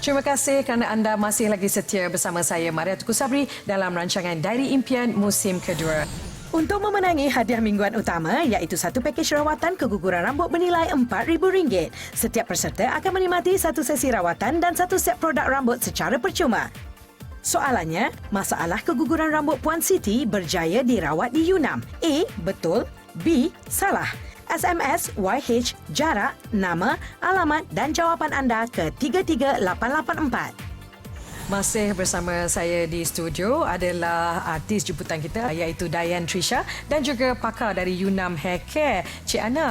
Terima kasih kerana anda masih lagi setia bersama saya, Maria Tuku Sabri, dalam rancangan Diary Impian musim kedua. Untuk memenangi hadiah mingguan utama iaitu satu pakej rawatan keguguran rambut bernilai RM4,000. Setiap peserta akan menikmati satu sesi rawatan dan satu set produk rambut secara percuma. Soalannya, masalah keguguran rambut Puan Siti berjaya dirawat di Yunam? A. Betul. B. Salah. SMS, YH, jarak, nama, alamat dan jawapan anda ke 33884. Masih bersama saya di studio adalah artis jemputan kita iaitu Dian Trisha dan juga pakar dari Yunam Hair Care, Cik Ana.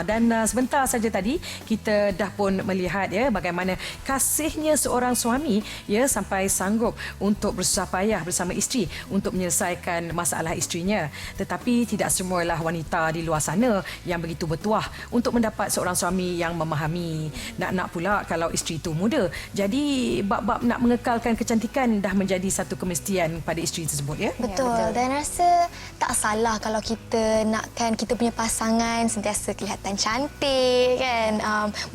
Dan sebentar saja tadi kita dah pun melihat ya bagaimana kasihnya seorang suami ya sampai sanggup untuk bersusah payah bersama isteri untuk menyelesaikan masalah isterinya. Tetapi tidak semualah wanita di luar sana yang begitu bertuah untuk mendapat seorang suami yang memahami. Nak-nak pula kalau isteri itu muda. Jadi bab-bab nak mengekalkan kecantikan dah menjadi satu kemestian pada isteri tersebut ya. Betul. Dan rasa tak salah kalau kita nakkan kita punya pasangan sentiasa kelihatan cantik kan,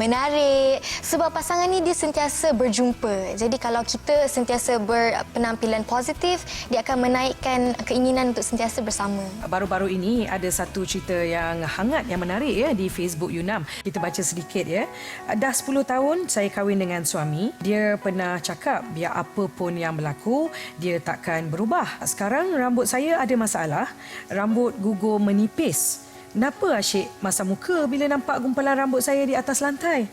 menarik, sebab pasangan ni dia sentiasa berjumpa. Jadi kalau kita sentiasa berpenampilan positif, dia akan menaikkan keinginan untuk sentiasa bersama. Baru-baru ini ada satu cerita yang hangat yang menarik ya di Facebook Yunam. Kita baca sedikit ya. Dah 10 tahun saya kahwin dengan suami. Dia pernah cakap biar apa pun yang berlaku, dia takkan berubah. Sekarang rambut saya ada masalah. Rambut gugur menipis. Kenapa asyik masa muka bila nampak gumpalan rambut saya di atas lantai?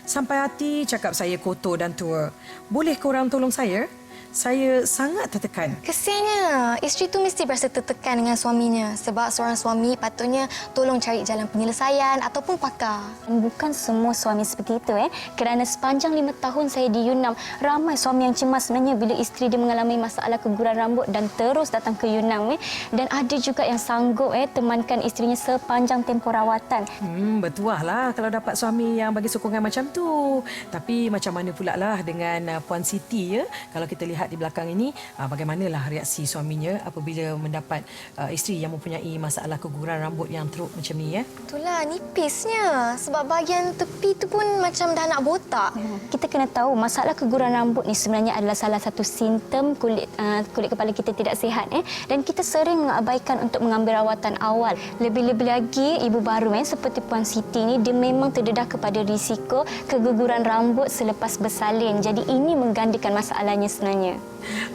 Sampai hati cakap saya kotor dan tua. Boleh korang tolong saya? Saya sangat tertekan. Kesiannya, isteri tu mesti berasa tertekan dengan suaminya sebab seorang suami patutnya tolong cari jalan penyelesaian ataupun pakar. Bukan semua suami seperti itu kerana sepanjang 5 tahun saya di Yunam, ramai suami yang cemas sebenarnya bila isteri dia mengalami masalah keguguran rambut dan terus datang ke Yunam dan ada juga yang sanggup temankan isterinya sepanjang tempoh rawatan. Bertuah lah kalau dapat suami yang bagi sokongan macam tu. Tapi macam mana pula lah dengan Puan Siti ya? Kalau kita lihat di belakang ini, bagaimanalah reaksi suaminya apabila mendapat isteri yang mempunyai masalah keguguran rambut yang teruk macam ni ya? Itulah nipisnya sebab bahagian tepi tu pun macam dah nak botak. Kita kena tahu masalah keguguran rambut ni sebenarnya adalah salah satu simptom kulit kepala kita tidak sihat dan kita sering mengabaikan untuk mengambil rawatan awal. Lebih-lebih lagi ibu baru seperti Puan Siti ni dia memang terdedah kepada risiko keguguran rambut selepas bersalin. Jadi ini menggandakan masalahnya sebenarnya.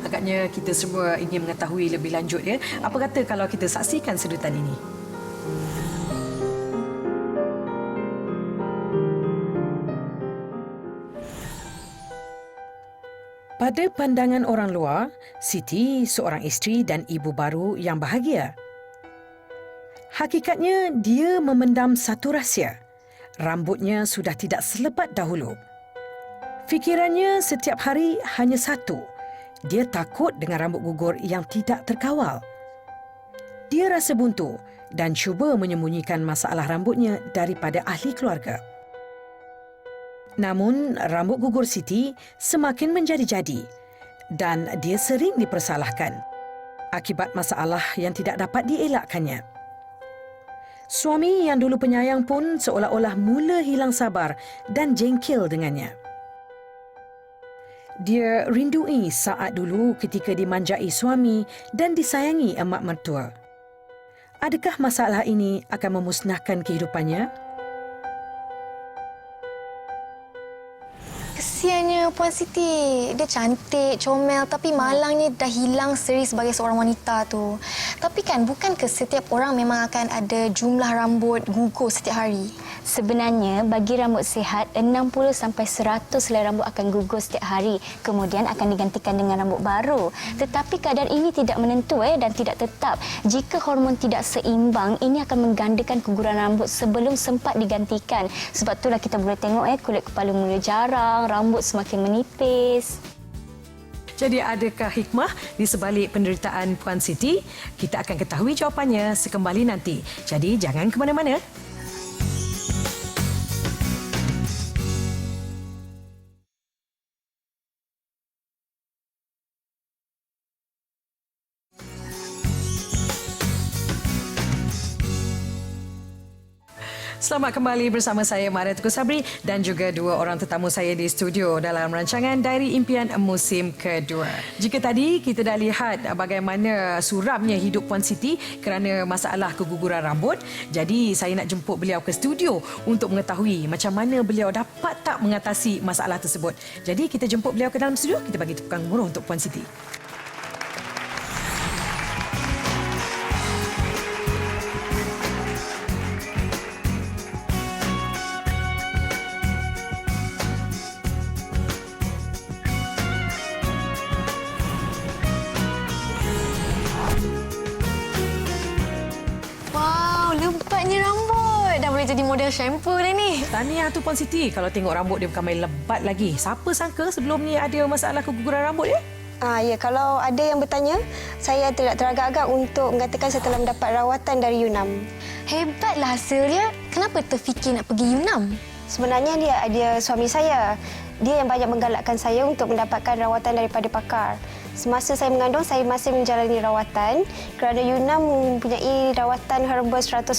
Agaknya kita semua ingin mengetahui lebih lanjut ya. Apa kata kalau kita saksikan sedutan ini? Pada pandangan orang luar, Siti seorang isteri dan ibu baru yang bahagia. Hakikatnya, dia memendam satu rahsia. Rambutnya sudah tidak selebat dahulu. Fikirannya setiap hari hanya satu. Dia takut dengan rambut gugur yang tidak terkawal. Dia rasa buntu dan cuba menyembunyikan masalah rambutnya daripada ahli keluarga. Namun, rambut gugur Siti semakin menjadi-jadi dan dia sering dipersalahkan akibat masalah yang tidak dapat dielakkannya. Suami yang dulu penyayang pun seolah-olah mula hilang sabar dan jengkel dengannya. Dia rindui saat dulu ketika dimanjai suami dan disayangi emak mertua. Adakah masalah ini akan memusnahkan kehidupannya? Kesiannya Puan Siti. Dia cantik, comel tapi malangnya dah hilang seri sebagai seorang wanita tu. Tapi kan bukan ke setiap orang memang akan ada jumlah rambut gugur setiap hari? Sebenarnya bagi rambut sihat 60 sampai 100 helai rambut akan gugur setiap hari. Kemudian akan digantikan dengan rambut baru. Tetapi kadar ini tidak menentu dan tidak tetap. Jika hormon tidak seimbang, ini akan menggandakan keguguran rambut sebelum sempat digantikan. Sebab itulah kita boleh tengok kulit kepala mula jarang, rambut semakin menipis. Jadi adakah hikmah di sebalik penderitaan Puan Siti? Kita akan ketahui jawapannya sekembali nanti. Jadi jangan ke mana-mana. Selamat kembali bersama saya Maria Teguh Sabri dan juga dua orang tetamu saya di studio dalam rancangan Diary Impian musim kedua. Jika tadi kita dah lihat bagaimana suramnya hidup Puan Siti kerana masalah keguguran rambut, jadi saya nak jemput beliau ke studio untuk mengetahui macam mana beliau dapat tak mengatasi masalah tersebut. Jadi kita jemput beliau ke dalam studio, kita bagi tepukan gemuruh untuk Puan Siti. Wow, lebatnya rambut. Dah boleh jadi model shampoo dah ni. Tahniah tu Puan Siti, kalau tengok rambut dia bukan main lebat lagi. Siapa sangka sebelum ni ada masalah keguguran rambut ya? Ya, kalau ada yang bertanya, saya tidak teragak-agak untuk mengatakan saya telah mendapat rawatan dari Yunam. Hebatlah hasilnya. Kenapa terfikir nak pergi Yunam? Sebenarnya dia suami saya. Dia yang banyak menggalakkan saya untuk mendapatkan rawatan daripada pakar. Semasa saya mengandung, saya masih menjalani rawatan kerana Yunam mempunyai rawatan herba 100%.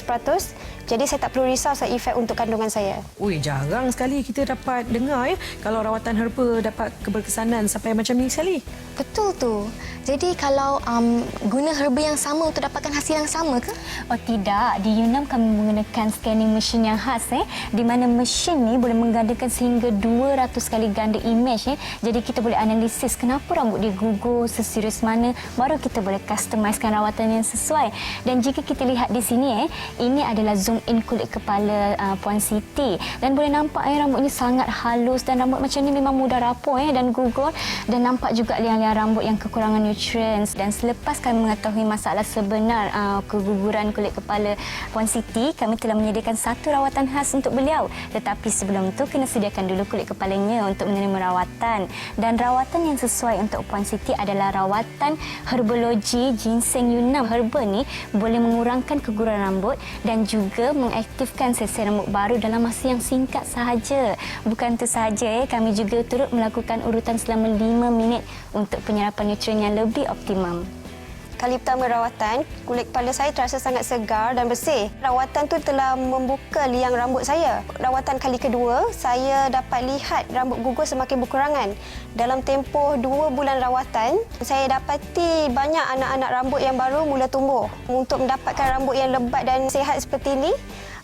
Jadi saya tak perlu risau soal efek untuk kandungan saya. Ui, jarang sekali kita dapat dengar ya kalau rawatan herba dapat keberkesanan sampai macam ni sekali. Betul tu. Jadi kalau guna herba yang sama untuk dapatkan hasil yang sama ke? Oh tidak, di Yunam kami menggunakan scanning machine yang khas di mana mesin ni boleh menggandakan sehingga 200 kali ganda image Jadi kita boleh analisis kenapa rambut dia gugur, seserius mana, baru kita boleh customizekan rawatan yang sesuai. Dan jika kita lihat di sini ini adalah zoom in kulit kepala Puan Siti dan boleh nampak rambutnya sangat halus dan rambut macam ni memang mudah rapuh dan gugur dan nampak juga liang-liang rambut yang kekurangan nutrients. Dan selepas kami mengetahui masalah sebenar keguguran kulit kepala Puan Siti, kami telah menyediakan satu rawatan khas untuk beliau. Tetapi sebelum itu kena sediakan dulu kulit kepalanya untuk menerima rawatan. Dan rawatan yang sesuai untuk Puan Siti adalah rawatan herbologi ginseng Yunam. Herba ni boleh mengurangkan keguguran rambut dan juga mengaktifkan sel-sel rambut baru dalam masa yang singkat sahaja. Bukan itu sahaja, kami juga turut melakukan urutan selama 5 minit untuk penyerapan nutrien yang lebih optimum. Kali pertama rawatan, kulit kepala saya terasa sangat segar dan bersih. Rawatan tu telah membuka liang rambut saya. Rawatan kali kedua, saya dapat lihat rambut gugur semakin berkurangan. Dalam tempoh 2 bulan rawatan, saya dapati banyak anak-anak rambut yang baru mula tumbuh. Untuk mendapatkan rambut yang lebat dan sihat seperti ini,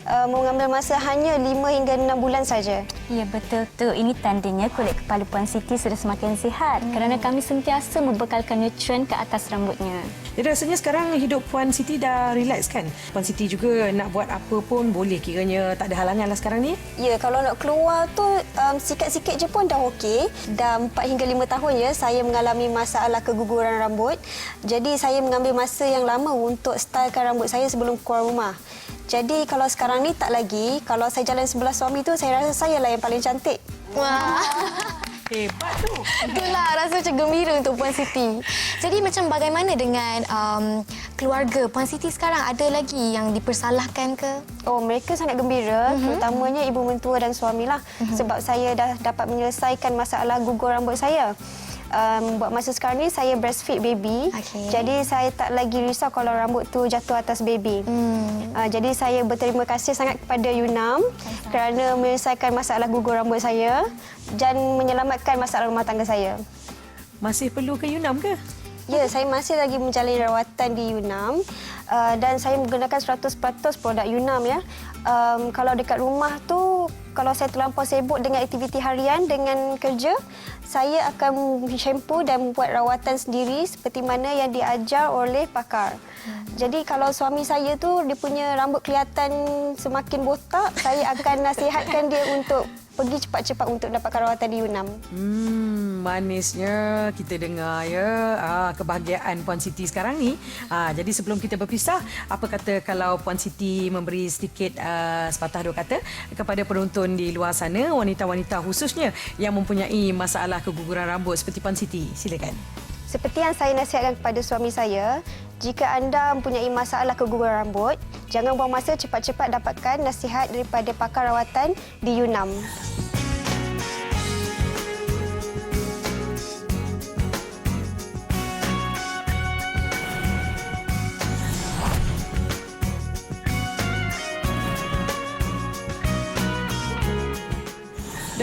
mengambil masa hanya 5 hingga 6 bulan saja. Ya, betul tu. Ini tandanya kulit kepala Puan Siti sudah semakin sihat kerana kami sentiasa membekalkan nutrien ke atas rambutnya. Jadi rasanya sekarang hidup Puan Siti dah relax kan? Puan Siti juga nak buat apa pun boleh, kiranya tak ada halangan lah sekarang ni? Ya, kalau nak keluar tu sikit-sikit je pun dah okey. Dah 4 hingga 5 tahun ya saya mengalami masalah keguguran rambut. Jadi saya mengambil masa yang lama untuk stylekan rambut saya sebelum keluar rumah. Jadi kalau sekarang ni tak lagi, kalau saya jalan sebelah suami tu saya rasa saya lah yang paling cantik. Wah. Hebat tu. Itulah rasa macam gembira untuk Puan Siti. Jadi macam bagaimana dengan keluarga Puan Siti sekarang? Ada lagi yang dipersalahkan ke? Oh, mereka sangat gembira, terutamanya ibu mentua dan suamilah. Sebab saya dah dapat menyelesaikan masalah gugur rambut saya. Buat masa sekarang ni saya breastfeed baby. Okay. Jadi saya tak lagi risau kalau rambut tu jatuh atas baby. Jadi saya berterima kasih sangat kepada Yunam kerana menyelesaikan masalah gugur rambut saya dan menyelamatkan masalah rumah tangga saya. Masih perlu ke Yunam ke? Ya, saya masih lagi menjalani rawatan di Yunam dan saya menggunakan 100% produk Yunam ya. Kalau dekat rumah tu, kalau saya terlampau sibuk dengan aktiviti harian dengan kerja, saya akan shampoo dan buat rawatan sendiri seperti mana yang diajar oleh pakar. Jadi kalau suami saya tu dia punya rambut kelihatan semakin botak, saya akan nasihatkan dia untuk pergi cepat-cepat untuk dapatkan rawatan di Yunam. Manisnya kita dengar ya kebahagiaan Puan Siti sekarang ni. Jadi sebelum kita berpisah, apa kata kalau Puan Siti memberi sedikit sepatah dua kata kepada penonton di luar sana, wanita-wanita khususnya yang mempunyai masalah keguguran rambut seperti Puan Siti. Silakan. Seperti yang saya nasihatkan kepada suami saya, jika anda mempunyai masalah keguguran rambut, jangan buang masa, cepat-cepat dapatkan nasihat daripada pakar rawatan di Yunam.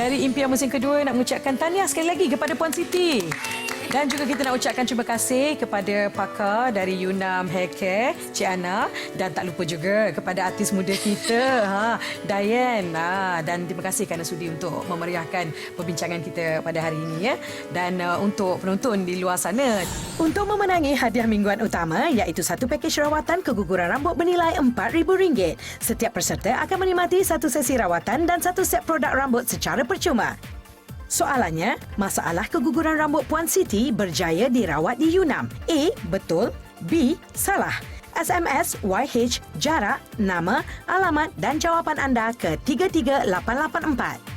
dari impian musim kedua nak mengucapkan tahniah sekali lagi kepada Puan Siti. Dan juga kita nak ucapkan terima kasih kepada pakar dari Yunam Hair Care, Cik Ana. Dan tak lupa juga kepada artis muda kita, Diane. Dan terima kasih kerana sudi untuk memeriahkan perbincangan kita pada hari ini. Ya. Dan untuk penonton di luar sana. Untuk memenangi hadiah mingguan utama iaitu satu pakej rawatan keguguran rambut bernilai RM4,000. Setiap peserta akan menikmati satu sesi rawatan dan satu set produk rambut secara percuma. Soalannya, masalah keguguran rambut Puan Siti berjaya dirawat di Yunam? A. Betul. B. Salah. SMS YH jarak, nama, alamat dan jawapan anda ke 33884.